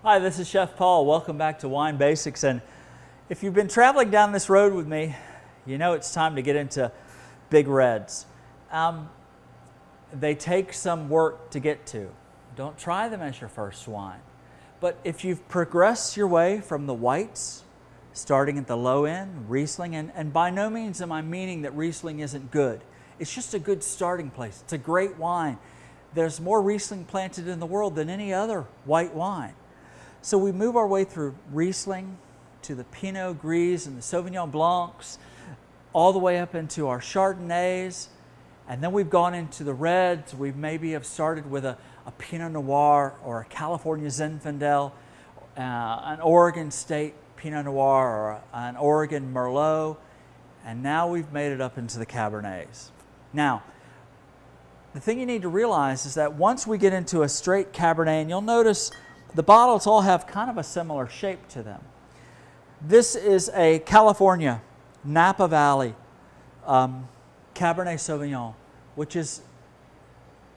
Hi, this is Chef Paul. Welcome back to Wine Basics. And if you've been traveling down this road with me, you know it's time to get into big reds. They take some work to get to. Don't try them as your first wine. But if you've progressed your way from the whites, starting at the low end, Riesling, and by no means am I meaning that Riesling isn't good. It's just a good starting place. It's a great wine. There's more Riesling planted in the world than any other white wine. So we move our way through Riesling to the Pinot Gris and the Sauvignon Blancs, all the way up into our Chardonnays, and then we've gone into the reds. We maybe have started with a Pinot Noir or a California Zinfandel, an Oregon State Pinot Noir or an Oregon Merlot, and now we've made it up into the Cabernets. Now, the thing you need to realize is that once we get into a straight Cabernet, and you'll notice the bottles all have kind of a similar shape to them. This is a California Napa Valley Cabernet Sauvignon, which is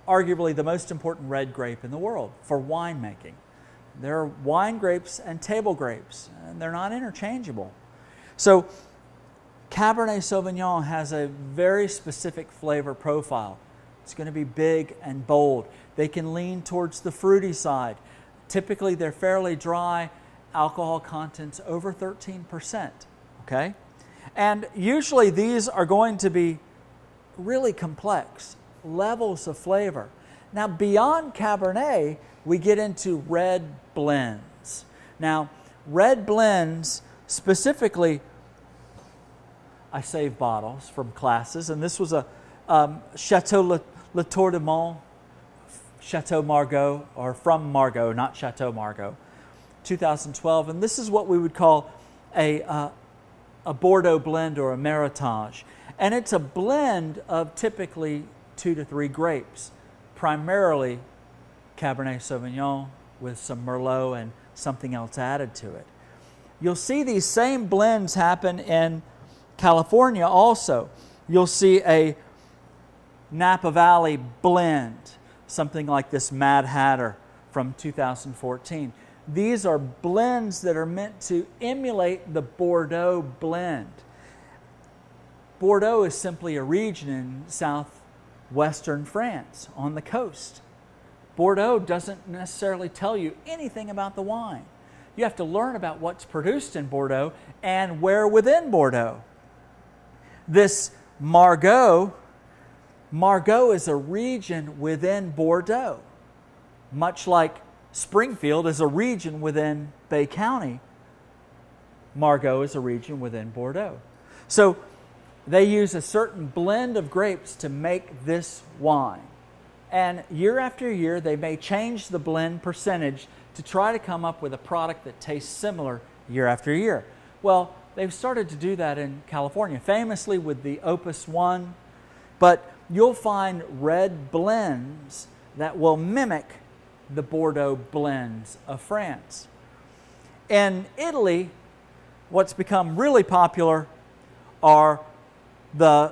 arguably the most important red grape in the world for winemaking. There are wine grapes and table grapes, and they're not interchangeable. So Cabernet Sauvignon has a very specific flavor profile. It's going to be big and bold. They can lean towards the fruity side. Typically, they're fairly dry, alcohol contents over 13%, okay? And usually these are going to be really complex levels of flavor. Now, beyond Cabernet, we get into red blends. Now, red blends, specifically, I saved bottles from classes, and this was a Chateau Latour de Mont, Chateau Margaux, or from Margaux, not Chateau Margaux, 2012. And this is what we would call a Bordeaux blend or a Meritage. And it's a blend of typically 2 to 3 grapes, primarily Cabernet Sauvignon with some Merlot and something else added to it. You'll see these same blends happen in California also. You'll see a Napa Valley blend, something like this Mad Hatter from 2014. These are blends that are meant to emulate the Bordeaux blend. Bordeaux is simply a region in southwestern France on the coast. Bordeaux doesn't necessarily tell you anything about the wine. You have to learn about what's produced in Bordeaux and where within Bordeaux. This Margaux is a region within Bordeaux, much like Springfield is a region within Bay County. Margaux is a region within Bordeaux. So they use a certain blend of grapes to make this wine. And year after year, they may change the blend percentage to try to come up with a product that tastes similar year after year. Well, they've started to do that in California, famously with the Opus One, but you'll find red blends that will mimic the Bordeaux blends of France. In Italy, what's become really popular are the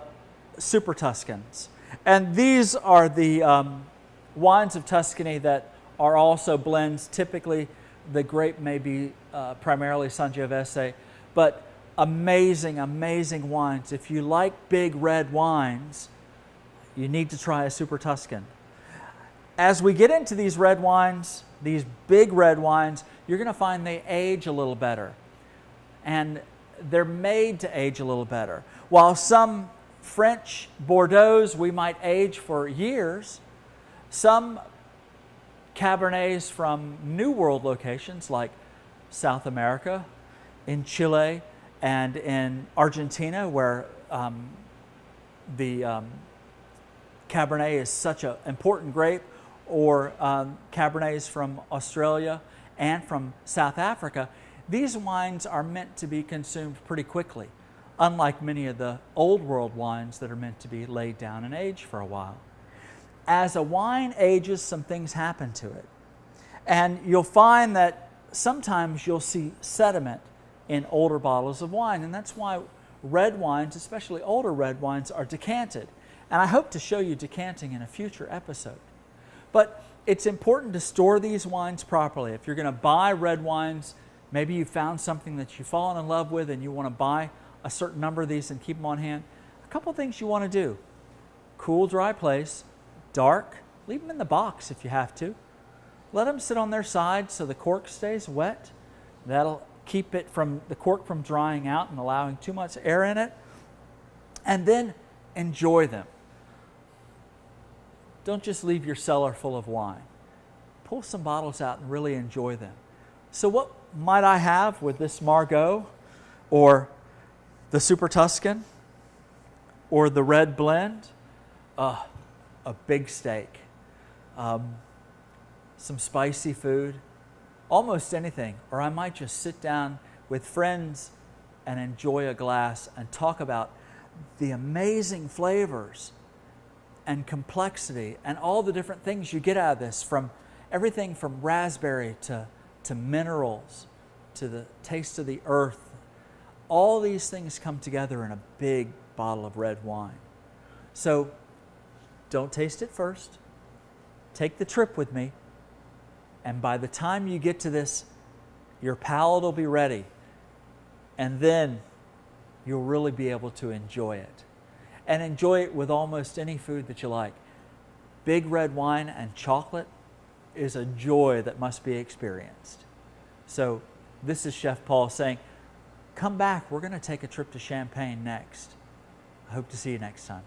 Super Tuscans. And these are the wines of Tuscany that are also blends. Typically, the grape may be primarily Sangiovese, but amazing, amazing wines. If you like big red wines, you need to try a Super Tuscan. As we get into these red wines, these big red wines, you're going to find they age a little better. And they're made to age a little better. While some French Bordeaux's we might age for years, some Cabernets from New World locations like South America, in Chile, and in Argentina, where the Cabernet is such an important grape, or Cabernets from Australia and from South Africa, these wines are meant to be consumed pretty quickly, unlike many of the old world wines that are meant to be laid down and aged for a while. As a wine ages, some things happen to it. And you'll find that sometimes you'll see sediment in older bottles of wine, and that's why red wines, especially older red wines, are decanted. And I hope to show you decanting in a future episode. But it's important to store these wines properly. If you're going to buy red wines, maybe you found something that you've fallen in love with and you want to buy a certain number of these and keep them on hand. A couple things you want to do. Cool, dry place, dark, leave them in the box if you have to. Let them sit on their side so the cork stays wet. That'll keep the cork from drying out and allowing too much air in it. And then enjoy them. Don't just leave your cellar full of wine. Pull some bottles out and really enjoy them. So what might I have with this Margaux or the Super Tuscan or the Red Blend? A big steak, some spicy food, almost anything. Or I might just sit down with friends and enjoy a glass and talk about the amazing flavors and complexity and all the different things you get out of this, from everything from raspberry to minerals to the taste of the earth. All these things come together in a big bottle of red wine. So don't taste it first. Take the trip with me. And by the time you get to this, your palate will be ready. And then you'll really be able to enjoy it. And enjoy it with almost any food that you like. Big red wine and chocolate is a joy that must be experienced. So this is Chef Paul saying, come back. We're going to take a trip to Champagne next. I hope to see you next time.